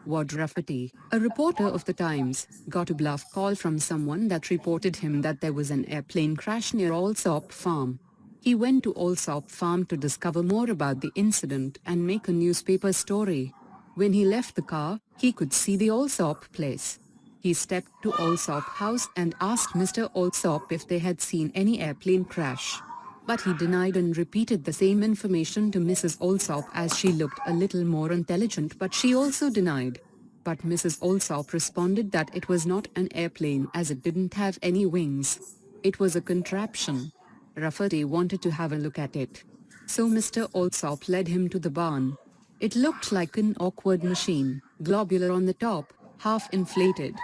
Rafferty, a reporter of the Times, got a bluff call from someone that reported him that there was an airplane crash near Allsop Farm. He went to Allsop Farm to discover more about the incident and make a newspaper story. When he left the car, he could see the Allsop place. He stepped to Allsop house and asked Mr. Allsop if they had seen any airplane crash. But he denied and repeated the same information to Mrs. Allsop as she looked a little more intelligent, but she also denied. But Mrs. Allsop responded that it was not an airplane as it didn't have any wings. It was a contraption. Rafferty wanted to have a look at it. So Mr. Allsop led him to the barn. It looked like an awkward machine, globular on the top, half inflated.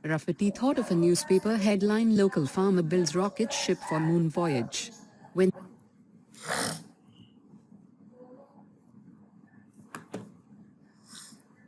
Rafferty thought of a newspaper headline: "Local farmer builds rocket ship for moon voyage." When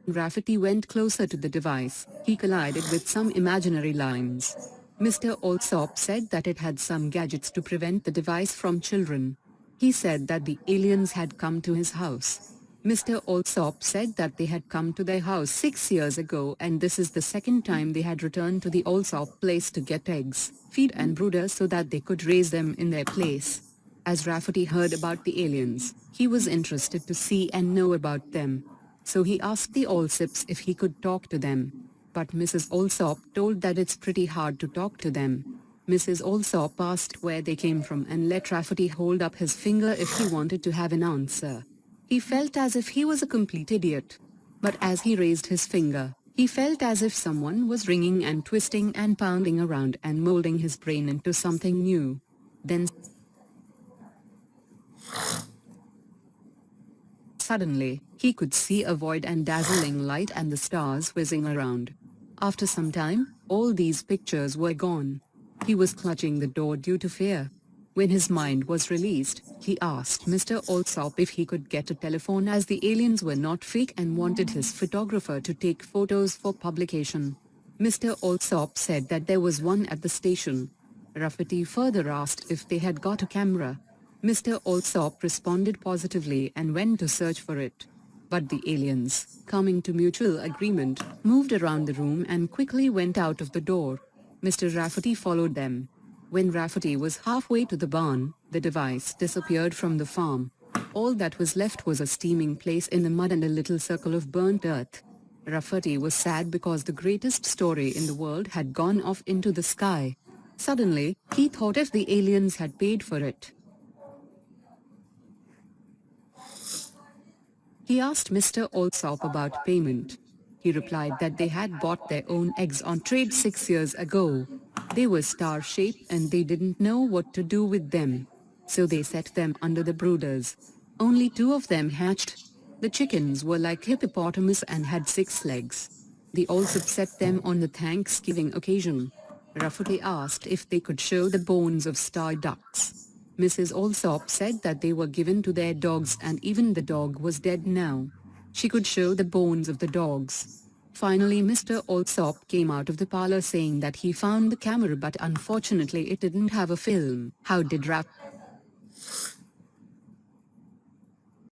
Rafferty went closer to the device, he collided with some imaginary lines. Mr. Allsop said that it had some gadgets to prevent the device from children. He said that the aliens had come to his house. Mr. Allsop said that they had come to their house 6 years ago, and this is the second time they had returned to the Allsop place to get eggs, feed and brooders so that they could raise them in their place. As Rafferty heard about the aliens, he was interested to see and know about them. So he asked the Allsops if he could talk to them. But Mrs. Allsop told that it's pretty hard to talk to them. Mrs. Allsop asked where they came from and let Rafferty hold up his finger if he wanted to have an answer. He felt as if he was a complete idiot. But as he raised his finger, he felt as if someone was ringing and twisting and pounding around and molding his brain into something new. Then suddenly, he could see a void and dazzling light and the stars whizzing around. After some time, all these pictures were gone. He was clutching the door due to fear. When his mind was released, he asked Mr. Allsop if he could get a telephone as the aliens were not fake and wanted his photographer to take photos for publication. Mr. Allsop said that there was one at the station. Rafferty further asked if they had got a camera. Mr. Allsop responded positively and went to search for it. But the aliens, coming to mutual agreement, moved around the room and quickly went out of the door. Mr. Rafferty followed them. When Rafferty was halfway to the barn, the device disappeared from the farm. All that was left was a steaming place in the mud and a little circle of burnt earth. Rafferty was sad because the greatest story in the world had gone off into the sky. Suddenly, he thought if the aliens had paid for it. He asked Mr. Allsop about payment. He replied that they had bought their own eggs on trade 6 years ago. They were star-shaped and they didn't know what to do with them. So they set them under the brooders. Only 2 of them hatched. The chickens were like hippopotamus and had 6 legs. They also set them on the Thanksgiving occasion. Rafferty asked if they could show the bones of Starducks. Mrs. Allsop said that they were given to their dogs and even the dog was dead now. She could show the bones of the dogs. Finally Mr. Allsop came out of the parlor saying that he found the camera but unfortunately it didn't have a film. How did